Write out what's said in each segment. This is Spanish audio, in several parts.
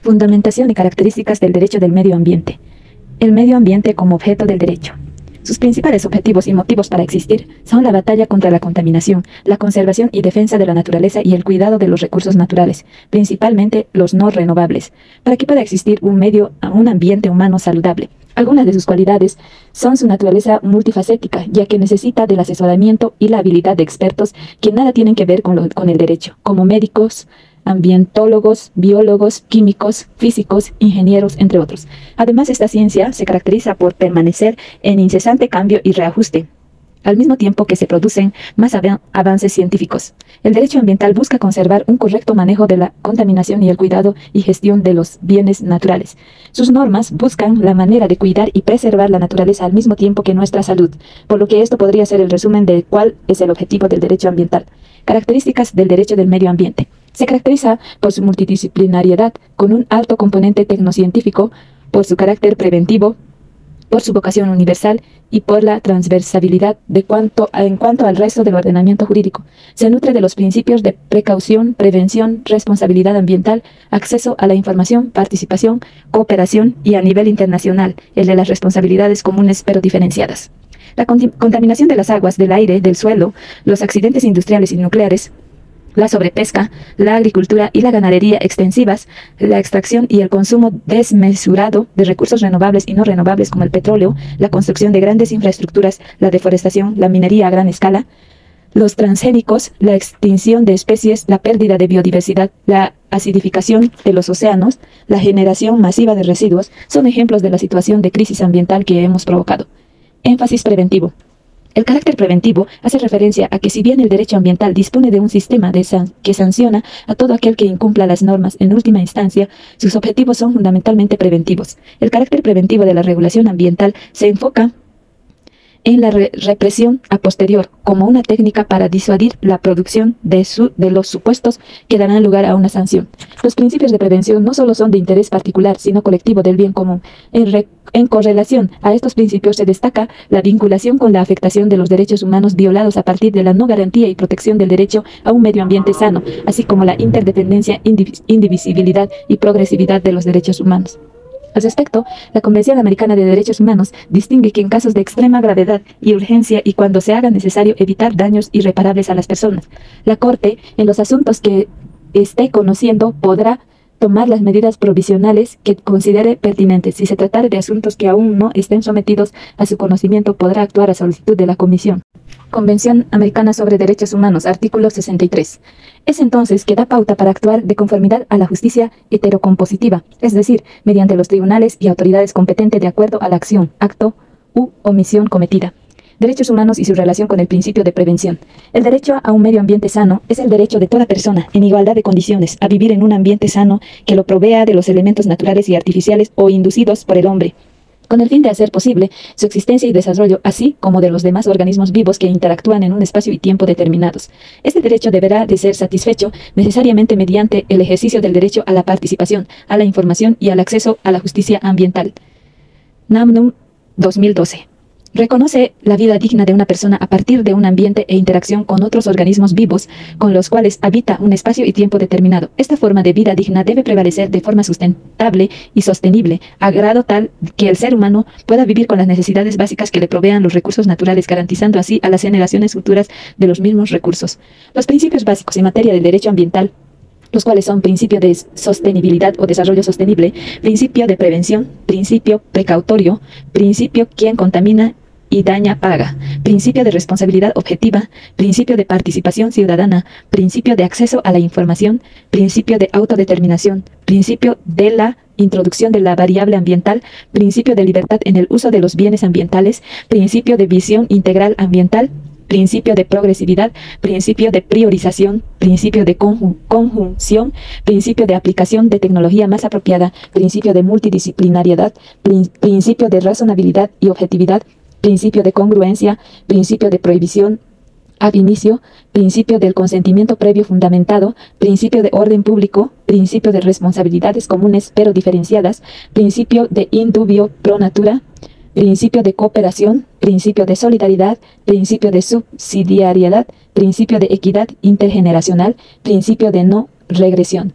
Fundamentación y características del derecho del medio ambiente. El medio ambiente como objeto del derecho. Sus principales objetivos y motivos para existir son la batalla contra la contaminación, la conservación y defensa de la naturaleza y el cuidado de los recursos naturales, principalmente los no renovables, para que pueda existir un ambiente humano saludable. Algunas de sus cualidades son su naturaleza multifacética, ya que necesita del asesoramiento y la habilidad de expertos que nada tienen que ver con el derecho, como médicos, ambientólogos, biólogos, químicos, físicos, ingenieros, entre otros. Además, esta ciencia se caracteriza por permanecer en incesante cambio y reajuste, al mismo tiempo que se producen más avances científicos. El derecho ambiental busca conservar un correcto manejo de la contaminación y el cuidado y gestión de los bienes naturales. Sus normas buscan la manera de cuidar y preservar la naturaleza al mismo tiempo que nuestra salud, por lo que esto podría ser el resumen de cuál es el objetivo del derecho ambiental. Características del derecho del medio ambiente. Se caracteriza por su multidisciplinariedad, con un alto componente tecnocientífico, por su carácter preventivo, por su vocación universal y por la transversalidad en cuanto al resto del ordenamiento jurídico. Se nutre de los principios de precaución, prevención, responsabilidad ambiental, acceso a la información, participación, cooperación y a nivel internacional, el de las responsabilidades comunes pero diferenciadas. La contaminación de las aguas, del aire, del suelo, los accidentes industriales y nucleares, la sobrepesca, la agricultura y la ganadería extensivas, la extracción y el consumo desmesurado de recursos renovables y no renovables como el petróleo, la construcción de grandes infraestructuras, la deforestación, la minería a gran escala, los transgénicos, la extinción de especies, la pérdida de biodiversidad, la acidificación de los océanos, la generación masiva de residuos, son ejemplos de la situación de crisis ambiental que hemos provocado. Énfasis preventivo. El carácter preventivo hace referencia a que si bien el derecho ambiental dispone de un sistema que sanciona a todo aquel que incumpla las normas en última instancia, sus objetivos son fundamentalmente preventivos. El carácter preventivo de la regulación ambiental se enfoca en la represión a posterior, como una técnica para disuadir la producción de los supuestos que darán lugar a una sanción. Los principios de prevención no solo son de interés particular, sino colectivo del bien común. En correlación a estos principios se destaca la vinculación con la afectación de los derechos humanos violados a partir de la no garantía y protección del derecho a un medio ambiente sano, así como la interdependencia, indivisibilidad y progresividad de los derechos humanos. Al respecto, la Convención Americana de Derechos Humanos distingue que en casos de extrema gravedad y urgencia y cuando se haga necesario evitar daños irreparables a las personas, la Corte, en los asuntos que esté conociendo, podrá tomar las medidas provisionales que considere pertinentes. Si se tratare de asuntos que aún no estén sometidos a su conocimiento, podrá actuar a solicitud de la Comisión. Convención Americana sobre Derechos Humanos, artículo 63. Es entonces que da pauta para actuar de conformidad a la justicia heterocompositiva, es decir, mediante los tribunales y autoridades competentes de acuerdo a la acción, acto u omisión cometida. Derechos humanos y su relación con el principio de prevención. El derecho a un medio ambiente sano es el derecho de toda persona, en igualdad de condiciones, a vivir en un ambiente sano que lo provea de los elementos naturales y artificiales o inducidos por el hombre, con el fin de hacer posible su existencia y desarrollo, así como de los demás organismos vivos que interactúan en un espacio y tiempo determinados. Este derecho deberá de ser satisfecho necesariamente mediante el ejercicio del derecho a la participación, a la información y al acceso a la justicia ambiental. NAMNUM 2012. Reconoce la vida digna de una persona a partir de un ambiente e interacción con otros organismos vivos con los cuales habita un espacio y tiempo determinado. Esta forma de vida digna debe prevalecer de forma sustentable y sostenible, a grado tal que el ser humano pueda vivir con las necesidades básicas que le provean los recursos naturales, garantizando así a las generaciones futuras de los mismos recursos. Los principios básicos en materia del derecho ambiental, los cuales son principio de sostenibilidad o desarrollo sostenible, principio de prevención, principio precautorio, principio quien contamina y daña paga, principio de responsabilidad objetiva, principio de participación ciudadana, principio de acceso a la información, principio de autodeterminación, principio de la introducción de la variable ambiental, principio de libertad en el uso de los bienes ambientales, principio de visión integral ambiental, principio de progresividad, principio de priorización, principio de conjunción, principio de aplicación de tecnología más apropiada, principio de multidisciplinariedad, principio de razonabilidad y objetividad, principio de congruencia, principio de prohibición ab inicio, principio del consentimiento previo fundamentado, principio de orden público, principio de responsabilidades comunes pero diferenciadas, principio de indubio pro natura, principio de cooperación, principio de solidaridad, principio de subsidiariedad, principio de equidad intergeneracional, principio de no regresión.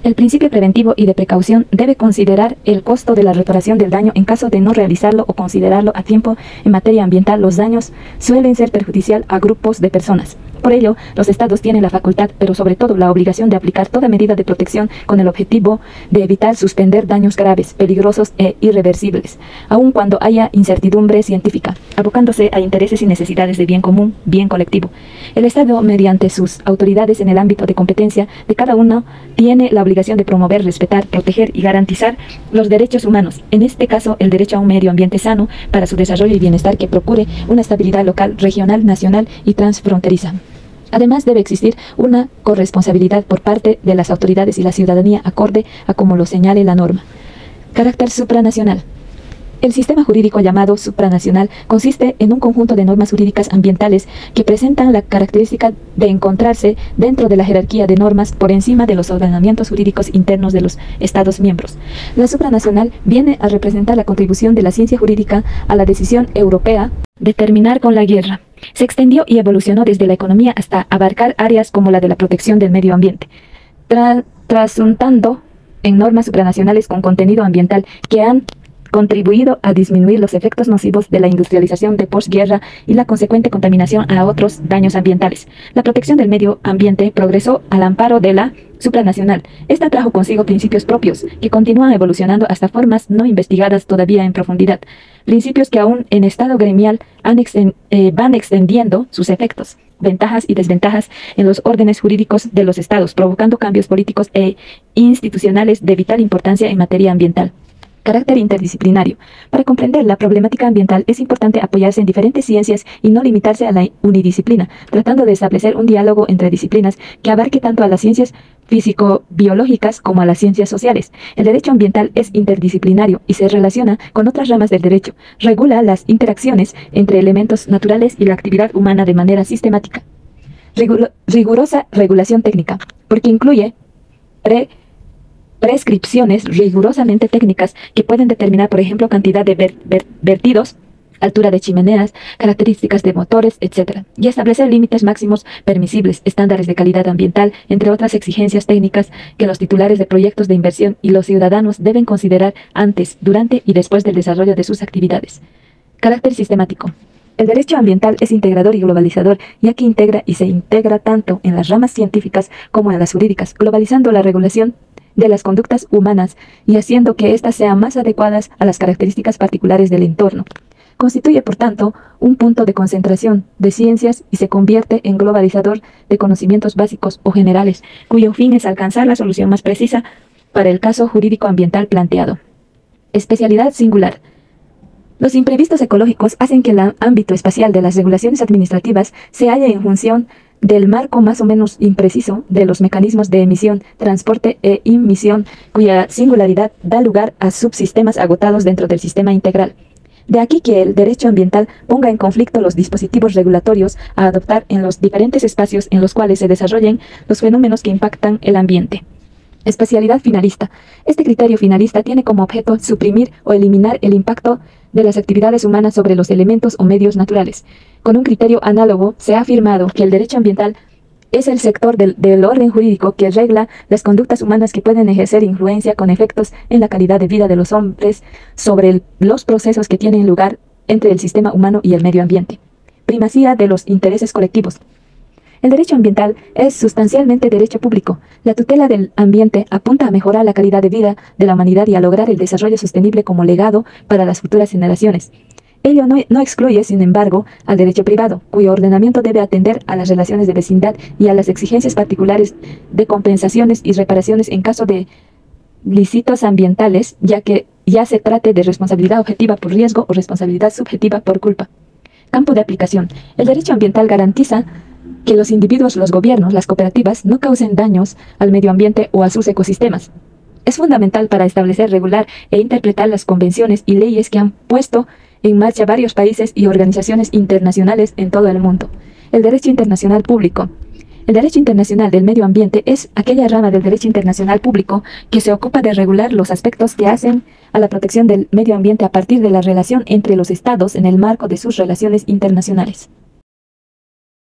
El principio preventivo y de precaución debe considerar el costo de la reparación del daño en caso de no realizarlo o considerarlo a tiempo. En materia ambiental, los daños suelen ser perjudicial a grupos de personas. Por ello, los estados tienen la facultad, pero sobre todo la obligación de aplicar toda medida de protección con el objetivo de evitar suspender daños graves, peligrosos e irreversibles, aun cuando haya incertidumbre científica, abocándose a intereses y necesidades de bien común, bien colectivo. El Estado, mediante sus autoridades en el ámbito de competencia de cada uno, tiene la obligación de promover, respetar, proteger y garantizar los derechos humanos, en este caso el derecho a un medio ambiente sano para su desarrollo y bienestar que procure una estabilidad local, regional, nacional y transfronteriza. Además, debe existir una corresponsabilidad por parte de las autoridades y la ciudadanía acorde a como lo señale la norma. Carácter supranacional. El sistema jurídico llamado supranacional consiste en un conjunto de normas jurídicas ambientales que presentan la característica de encontrarse dentro de la jerarquía de normas por encima de los ordenamientos jurídicos internos de los Estados miembros. La supranacional viene a representar la contribución de la ciencia jurídica a la decisión europea de terminar con la guerra. Se extendió y evolucionó desde la economía hasta abarcar áreas como la de la protección del medio ambiente, trasuntando en normas supranacionales con contenido ambiental que han contribuido a disminuir los efectos nocivos de la industrialización de posguerra y la consecuente contaminación a otros daños ambientales. La protección del medio ambiente progresó al amparo de la supranacional. Esta trajo consigo principios propios que continúan evolucionando hasta formas no investigadas todavía en profundidad. Principios que aún en estado gremial van extendiendo sus efectos, ventajas y desventajas en los órdenes jurídicos de los estados, provocando cambios políticos e institucionales de vital importancia en materia ambiental. Carácter interdisciplinario. Para comprender la problemática ambiental es importante apoyarse en diferentes ciencias y no limitarse a la unidisciplina, tratando de establecer un diálogo entre disciplinas que abarque tanto a las ciencias físico-biológicas como a las ciencias sociales. El derecho ambiental es interdisciplinario y se relaciona con otras ramas del derecho. Regula las interacciones entre elementos naturales y la actividad humana de manera sistemática. Rigurosa regulación técnica, porque incluye prescripciones rigurosamente técnicas que pueden determinar, por ejemplo, cantidad de vertidos, altura de chimeneas, características de motores, etc. Y establecer límites máximos permisibles, estándares de calidad ambiental, entre otras exigencias técnicas que los titulares de proyectos de inversión y los ciudadanos deben considerar antes, durante y después del desarrollo de sus actividades. Carácter sistemático. El derecho ambiental es integrador y globalizador, ya que integra y se integra tanto en las ramas científicas como en las jurídicas, globalizando la regulación de las conductas humanas y haciendo que éstas sean más adecuadas a las características particulares del entorno. Constituye, por tanto, un punto de concentración de ciencias y se convierte en globalizador de conocimientos básicos o generales, cuyo fin es alcanzar la solución más precisa para el caso jurídico ambiental planteado. Especialidad singular. Los imprevistos ecológicos hacen que el ámbito espacial de las regulaciones administrativas se halle en función del marco más o menos impreciso de los mecanismos de emisión, transporte e imisión, cuya singularidad da lugar a subsistemas agotados dentro del sistema integral. De aquí que el derecho ambiental ponga en conflicto los dispositivos regulatorios a adoptar en los diferentes espacios en los cuales se desarrollen los fenómenos que impactan el ambiente. Especialidad finalista. Este criterio finalista tiene como objeto suprimir o eliminar el impacto de las actividades humanas sobre los elementos o medios naturales. Con un criterio análogo, se ha afirmado que el derecho ambiental es el sector del orden jurídico que regla las conductas humanas que pueden ejercer influencia con efectos en la calidad de vida de los hombres sobre los procesos que tienen lugar entre el sistema humano y el medio ambiente. Primacía de los intereses colectivos. El derecho ambiental es sustancialmente derecho público. La tutela del ambiente apunta a mejorar la calidad de vida de la humanidad y a lograr el desarrollo sostenible como legado para las futuras generaciones. Ello no excluye, sin embargo, al derecho privado, cuyo ordenamiento debe atender a las relaciones de vecindad y a las exigencias particulares de compensaciones y reparaciones en caso de ilícitos ambientales, ya que ya se trate de responsabilidad objetiva por riesgo o responsabilidad subjetiva por culpa. Campo de aplicación. El derecho ambiental garantiza que los individuos, los gobiernos, las cooperativas no causen daños al medio ambiente o a sus ecosistemas. Es fundamental para establecer, regular e interpretar las convenciones y leyes que han puesto en marcha varios países y organizaciones internacionales en todo el mundo. El derecho internacional público. El derecho internacional del medio ambiente es aquella rama del derecho internacional público que se ocupa de regular los aspectos que hacen a la protección del medio ambiente a partir de la relación entre los estados en el marco de sus relaciones internacionales.